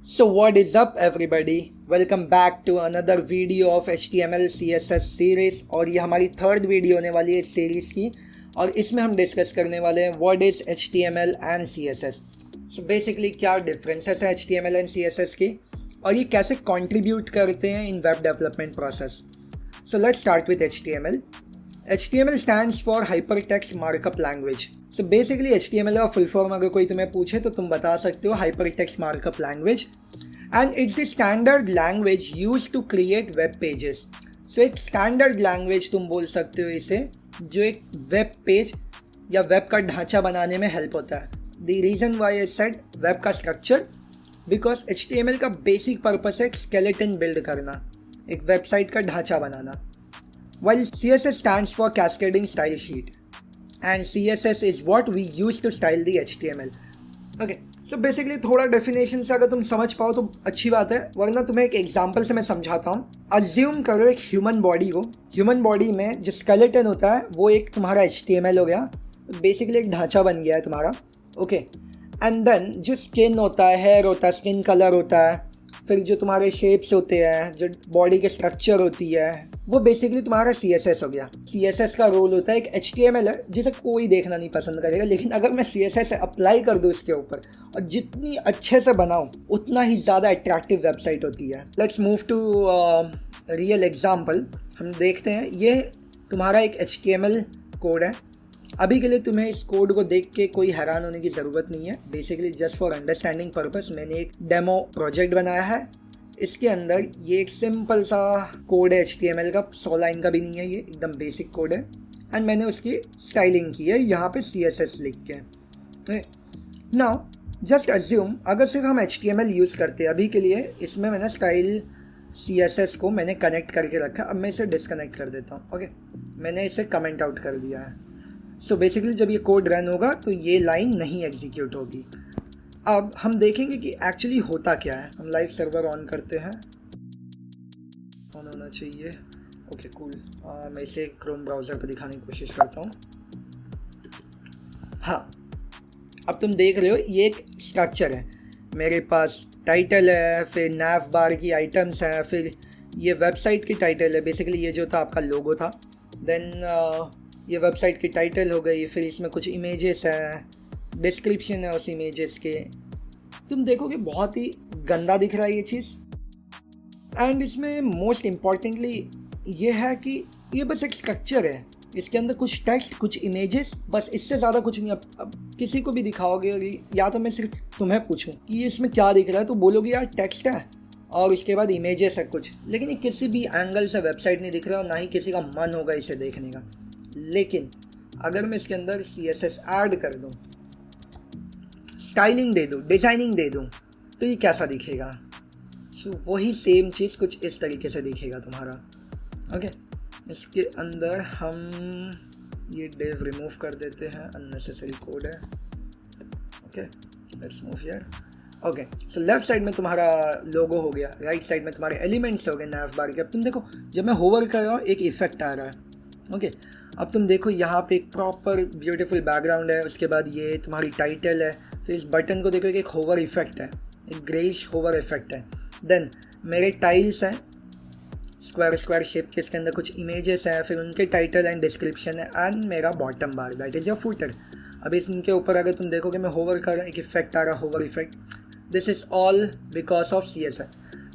So what is up everybody? Welcome back to another video of HTML CSS series और ये हमारी third video होने वाली है इस सीरीज़ की और इसमें हम डिस्कस करने वाले हैं what is HTML and CSS. So basically क्या डिफरेंसेस है HTML एंड CSS की और ये कैसे कंट्रीब्यूट करते हैं in web development process. So let's start with HTML. HTML stands for Hypertext Markup Language. So basically HTML का फुल फॉर्म अगर कोई तुम्हें पूछे तो तुम बता सकते हो Hypertext Markup Language and it's the standard language used to create web pages. So एक standard language तुम बोल सकते हो इसे जो एक वेब पेज या वेब का ढांचा बनाने में हेल्प होता है. The reason why I said web का स्ट्रक्चर बिकॉज HTML का बेसिक पर्पस है एक स्केलेटन बिल्ड करना, एक वेबसाइट का ढांचा बनाना. While CSS stands for Cascading Style Sheet and CSS is what we use to style the HTML. Okay, so basically थोड़ा definition से अगर तुम समझ पाओ तो अच्छी बात है, वरना तुम्हें एक एग्जांपल से मैं समझाता हूँ. अज्यूम करो एक ह्यूमन बॉडी को, ह्यूमन बॉडी में जो स्केलेटन होता है वो एक तुम्हारा HTML हो गया, बेसिकली एक ढांचा बन गया है तुम्हारा. ओके, एंड देन जो स्किन होता है, हेयर होता है, स्किन कलर होता है, फिर जो तुम्हारे शेप्स होते हैं, जो बॉडी के स्ट्रक्चर होती है, वो बेसिकली तुम्हारा CSS हो गया. CSS का रोल होता है एक HTML है जिसे कोई देखना नहीं पसंद करेगा, लेकिन अगर मैं CSS अप्लाई कर दूँ इसके ऊपर और जितनी अच्छे से बनाऊँ उतना ही ज़्यादा अट्रैक्टिव वेबसाइट होती है. Let's move to real example. हम देखते हैं, ये तुम्हारा एक HTML कोड है. अभी के लिए तुम्हें इस कोड को देख के कोई हैरान होने की ज़रूरत नहीं है. Basically just for understanding purpose मैंने एक डेमो प्रोजेक्ट बनाया है. इसके अंदर ये एक सिंपल सा कोड है HTML का, 100 लाइन का भी नहीं है, ये एकदम बेसिक कोड है. एंड मैंने उसकी स्टाइलिंग की है यहाँ पे CSS लिख के. तो नाउ जस्ट अज्यूम अगर सिर्फ हम HTML यूज़ करते हैं, अभी के लिए इसमें मैंने स्टाइल CSS को मैंने कनेक्ट करके रखा. अब मैं इसे डिसकनेक्ट कर देता हूँ. ओके, मैंने इसे कमेंट आउट कर दिया है. सो बेसिकली जब ये कोड रन होगा तो ये लाइन नहीं एग्जीक्यूट होगी. अब हम देखेंगे कि एक्चुअली होता क्या है. हम लाइव सर्वर ऑन करते हैं, ऑन होना चाहिए. Okay cool. मैं इसे क्रोम ब्राउज़र पर दिखाने की कोशिश करता हूँ. हाँ, अब तुम देख रहे हो ये एक स्ट्रक्चर है. मेरे पास टाइटल है, फिर नैव बार की आइटम्स हैं, फिर ये वेबसाइट की टाइटल है. बेसिकली ये जो था आपका लोगो था. देन ये वेबसाइट की टाइटल हो गई, फिर इसमें कुछ इमेजेस हैं, डिस्क्रिप्शन है उस इमेजेस के. तुम देखोगे बहुत ही गंदा दिख रहा है ये चीज़. एंड इसमें मोस्ट इम्पॉर्टेंटली ये है कि ये बस एक स्ट्रक्चर है. इसके अंदर कुछ टेक्स्ट, कुछ इमेजेस, बस इससे ज़्यादा कुछ नहीं. अब किसी को भी दिखाओगे या तो मैं सिर्फ तुम्हें पूछूं कि इसमें क्या दिख रहा है तो बोलोगे यार टेक्स्ट है और उसके बाद इमेजेस है कुछ, लेकिन ये किसी भी एंगल से वेबसाइट नहीं दिख रहा और ना ही किसी का मन होगा इसे देखने का. लेकिन अगर मैं इसके अंदर CSS ऐड कर दूं, स्टाइलिंग दे दूं, डिज़ाइनिंग दे दूं, तो ये कैसा दिखेगा. सो वही सेम चीज़ कुछ इस तरीके से दिखेगा तुम्हारा. ओके, इसके अंदर हम ये डिव रिमूव कर देते हैं, अननेसेसरी कोड है. Okay, let's move here. Okay, so left side में तुम्हारा लोगो हो गया, राइट साइड में तुम्हारे एलिमेंट्स हो गए नैव बार के. अब तुम देखो जब मैं होवर कर रहा हूँ एक इफेक्ट आ रहा है. ओके, अब तुम देखो यहाँ पे एक प्रॉपर ब्यूटीफुल बैकग्राउंड है, उसके बाद ये तुम्हारी टाइटल है, फिर इस बटन को देखो एक होवर इफेक्ट है, एक ग्रेइश होवर इफेक्ट है. देन मेरे टाइल्स हैं स्क्वायर स्क्वायर शेप के, इसके अंदर कुछ इमेजेस हैं, फिर उनके टाइटल एंड डिस्क्रिप्शन है, एंड मेरा bottom bar that is your footer. अब इनके ऊपर अगर तुम देखोगे मैं होवर कर रहा हूँ, एक इफेक्ट आ रहा है, hover effect. This is all because of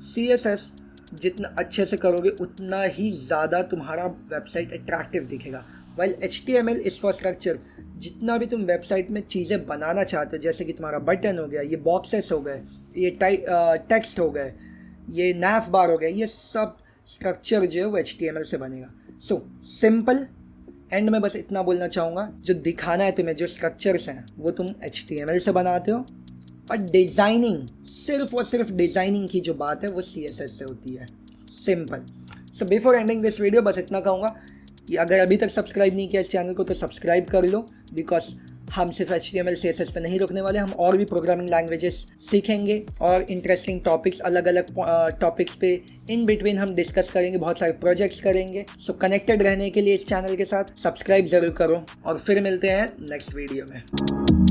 CSS. जितना अच्छे से करोगे उतना ही ज़्यादा तुम्हारा वेबसाइट अट्रैक्टिव दिखेगा. While HTML is for structure. जितना भी तुम वेबसाइट में चीज़ें बनाना चाहते हो, जैसे कि तुम्हारा बटन हो गया, ये बॉक्सेस हो गए, ये टेक्स्ट हो गए, ये नैव बार हो गया, ये सब स्ट्रक्चर जो है वो HTML से बनेगा. So simple. एंड में बस इतना बोलना चाहूँगा, जो दिखाना है तुम्हें, जो स्ट्रक्चर्स हैं वो तुम HTML से बनाते हो, और डिज़ाइनिंग, सिर्फ और सिर्फ डिज़ाइनिंग की जो बात है वो CSS से होती है. Simple. So before ending this video बस इतना कहूँगा कि अगर अभी तक सब्सक्राइब नहीं किया इस चैनल को तो सब्सक्राइब कर लो, बिकॉज हम सिर्फ HTML CSS पे नहीं रुकने वाले. हम और भी प्रोग्रामिंग लैंग्वेजेस सीखेंगे और इंटरेस्टिंग टॉपिक्स, अलग अलग टॉपिक्स पे इन बिटवीन हम डिस्कस करेंगे, बहुत सारे प्रोजेक्ट्स करेंगे. सो कनेक्टेड रहने के लिए इस चैनल के साथ सब्सक्राइब ज़रूर करो और फिर मिलते हैं नेक्स्ट वीडियो में.